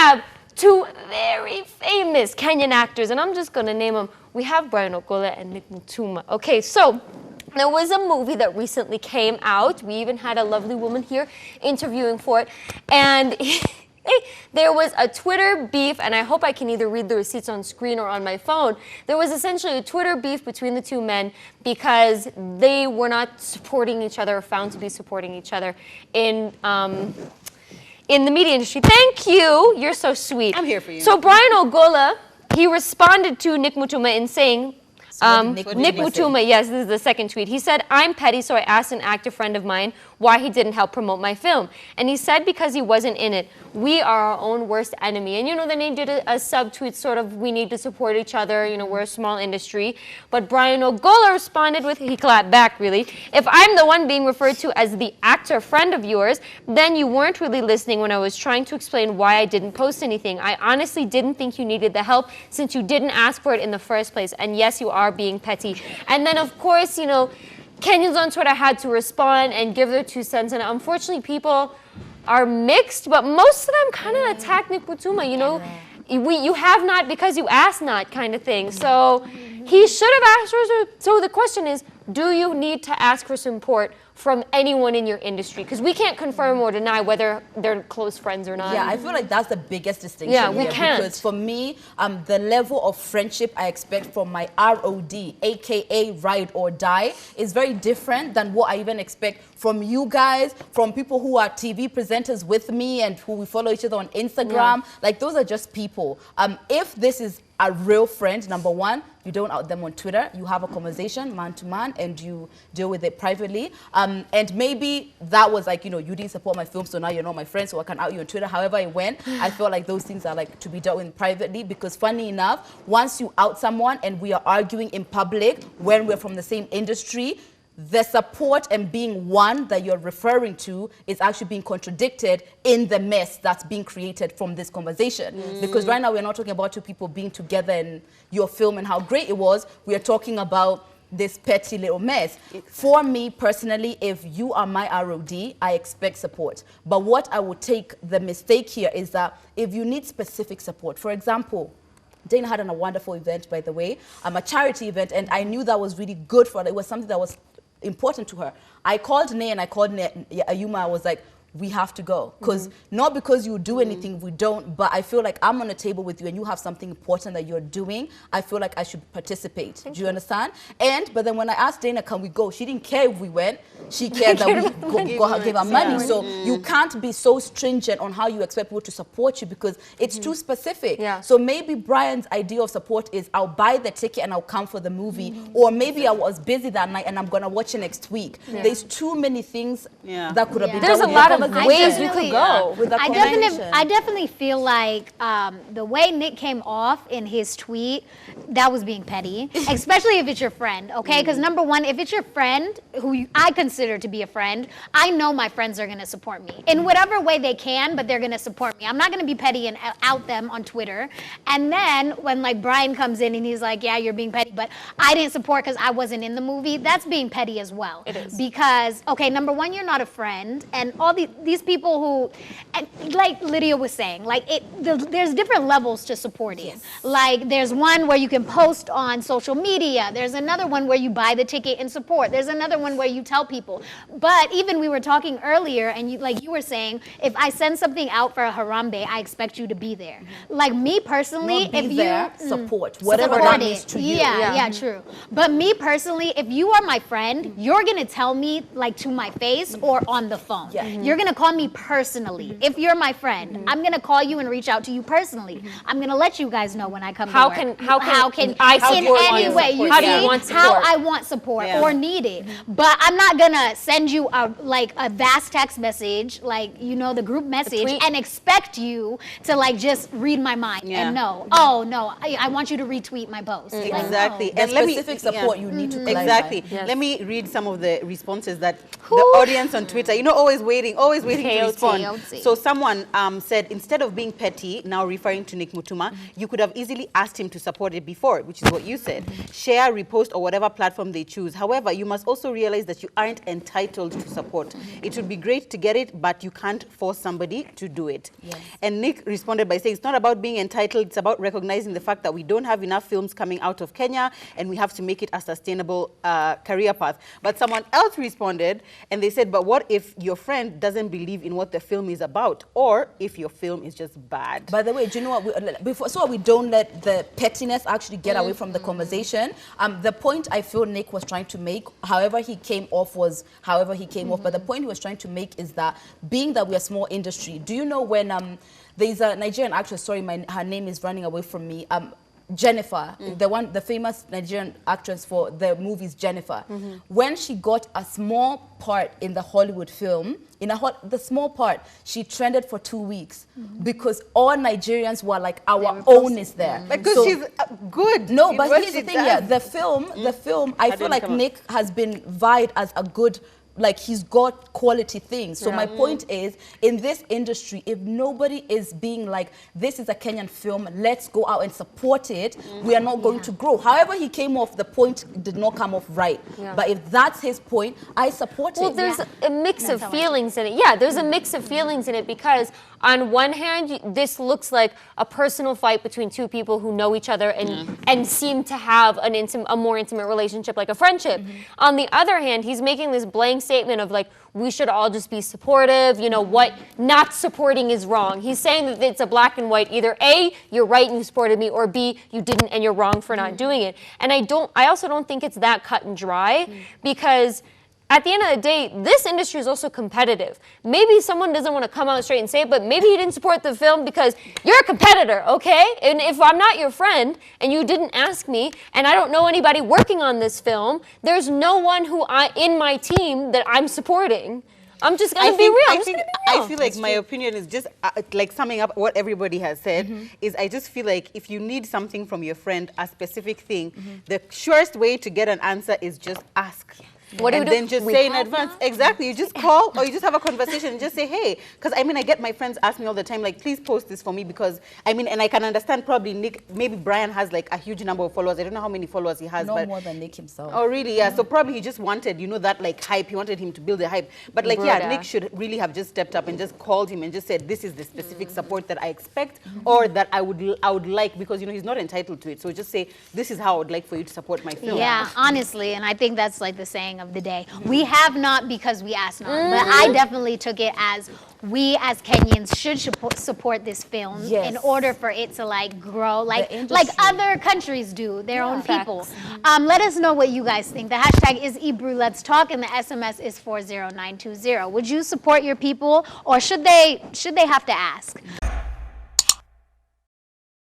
have two very famous Kenyan actors, and I'm just going to name them. We have Brian Ogolo and Nick Mutuma. Okay, so there was a movie that recently came out. We even had a lovely woman here interviewing for it. And there was a Twitter beef, and I hope I can either read the receipts on screen or on my phone. There was essentially a Twitter beef between the two men because they were not supporting each other or found to be supporting each other in the media industry. Thank you. You're so sweet. I'm here for you. So Brian Ogola, he responded to Nick Mutuma in saying, Nick Mutuma, yes, this is the second tweet. He said, I'm petty, so I asked an actor friend of mine why he didn't help promote my film. And he said because he wasn't in it. We are our own worst enemy. And then they did a subtweet sort of, we need to support each other, we're a small industry. But Brian Ogola responded with, he clapped back really, if I'm the one being referred to as the actor friend of yours, then you weren't really listening when I was trying to explain why I didn't post anything. I honestly didn't think you needed the help since you didn't ask for it in the first place. And yes, you are being petty. And then of course, Kenyans on Twitter had to respond and give their 2 cents. And unfortunately, people are mixed, but most of them kind of attack Nick Mutuma, you have not because you asked not kind of thing. So he should have asked for, so the question is, do you need to ask for support from anyone in your industry? Because we can't confirm or deny whether they're close friends or not. Yeah, I feel like that's the biggest distinction. Yeah, we can't. Because for me, the level of friendship I expect from my ROD, aka ride or die, is very different than what I even expect from you guys, from people who are TV presenters with me and who we follow each other on Instagram. Yeah. Like, those are just people. If this is a real friend, number one, you don't out them on Twitter. You have a conversation man to man and you deal with it privately. And maybe that was like, you didn't support my film, so now you're not my friend, so I can out you on Twitter. However it went, I feel like those things are like to be dealt with privately, because funny enough, once you out someone and we are arguing in public when we're from the same industry, the support and being one that you're referring to is actually being contradicted in the mess that's being created from this conversation. Because right now we're not talking about two people being together in your film and how great it was. We are talking about this petty little mess. For me personally, if you are my ROD, I expect support. But what I would take the mistake here is that if you need specific support, for example, Dana had a wonderful event, by the way, a charity event, and I knew that was really good for her. It was something that was important to her. I called Nay and I called Ayuma. I was like, we have to go. Because not because you do anything, we don't, but I feel like I'm on a table with you and you have something important that you're doing. I feel like I should participate. Do you understand? But then when I asked Dana, can we go? She didn't care if we went. She cared that we gave her money. So you can't be so stringent on how you expect people to support you, because it's too specific. Yeah. So maybe Brian's idea of support is I'll buy the ticket and I'll come for the movie. Or maybe I was busy that night and I'm going to watch it next week. Yeah. There's too many things that could have been done. There's a lot of ways you could go with that I definitely feel like the way Nick came off in his tweet, that was being petty, especially if it's your friend, okay? Because number one, if it's your friend who I consider to be a friend, I know my friends are going to support me in whatever way they can, but they're going to support me. I'm not going to be petty and out them on Twitter. And then when like Brian comes in and he's like, yeah, you're being petty, but I didn't support because I wasn't in the movie, that's being petty as well. It is. Because, okay, number one, you're not a friend, and all these people who, and like Lydia was saying, like there's different levels to supporting. Yes. Like there's one where you can post on social media. There's another one where you buy the ticket and support. There's another one where you tell people. But even we were talking earlier, and you were saying, if I send something out for a Harambe, I expect you to be there. Like me personally, if you support whatever that means to you. Yeah, true. But me personally, if you are my friend, you're gonna tell me like to my face or on the phone. Yeah. You're gonna call me personally. If you're my friend, I'm gonna call you and reach out to you personally. I'm gonna let you guys know when I come. How can I support in any way? You see how I want support or need it. But I'm not gonna send you a vast text message, like the group message, and expect you to like just read my mind and know. Oh no, I want you to retweet my post. Exactly. Like, no. And specific support you need to clarify. Exactly. Yes. Let me read some of the responses that the audience on Twitter, always waiting. always waiting to KOT. respond. KOT. So someone said, instead of being petty, now referring to Nick Mutuma, you could have easily asked him to support it before, which is what you said. Share, repost, or whatever platform they choose. However, you must also realize that you aren't entitled to support. It would be great to get it, but you can't force somebody to do it. Yes. And Nick responded by saying, it's not about being entitled, it's about recognizing the fact that we don't have enough films coming out of Kenya, and we have to make it a sustainable career path. But someone else responded, and they said, but what if your friend doesn't believe in what the film is about, or if your film is just bad? By the way, do you know what? So we don't let the pettiness actually get away from the conversation. The point I feel Nick was trying to make, however he came off was however he came off. But the point he was trying to make is that being that we're a small industry, do you know when there's a Nigerian actress, sorry, her name is running away from me, Jennifer, the famous Nigerian actress for the movies Jennifer, when she got a small part in the Hollywood film, the small part, she trended for 2 weeks because all Nigerians were like, our own is there. Because So- she's good. No, in but what here's the she thing, does. yeah, the film, I feel didn't like come up. Nick has been vied as a good, like he's got quality things. So my point is, in this industry, if nobody is being like, this is a Kenyan film, let's go out and support it, we are not going to grow. However he came off, the point did not come off right. But if that's his point, I support Well, it. there's a mix of feelings in it. Yeah, there's a mix of feelings in it because on one hand, this looks like a personal fight between two people who know each other and seem to have a more intimate relationship, like a friendship. On the other hand, he's making this blank statement of like, we should all just be supportive, you know, what not supporting is wrong. He's saying that it's a black and white, either A, you're right and you supported me, or B, you didn't and you're wrong for not doing it. And I also don't think it's that cut and dry because at the end of the day, this industry is also competitive. Maybe someone doesn't want to come out straight and say it, but maybe you didn't support the film because you're a competitor, okay? And if I'm not your friend and you didn't ask me and I don't know anybody working on this film, there's no one in my team that I'm supporting. I'm just going to be real. I feel like my opinion is just like summing up what everybody has said is I just feel like if you need something from your friend, a specific thing, the surest way to get an answer is just ask. What do and we do? then just We say in have advance. Exactly. You just call or you just have a conversation and just say, hey, because I mean, I get my friends ask me all the time, like, please post this for me because I mean, and I can understand probably Nick, maybe Brian has like a huge number of followers. I don't know how many followers he has. no but more than Nick himself. Oh, really? Yeah. So probably he just wanted, you know, that like hype. He wanted him to build the hype. But like, yeah, Nick should really have just stepped up and just called him and just said, this is the specific support that I expect or that I would like because, you know, he's not entitled to it. So just say, this is how I would like for you to support my film. Yeah, honestly, and I think that's like the saying of the day. We have not because we ask not, but I definitely took it as we as Kenyans should support this film in order for it to like grow like other countries do, their own people. Let us know what you guys think. The hashtag is Ebru Let's Talk and the SMS is 40920. Would you support your people or should they have to ask?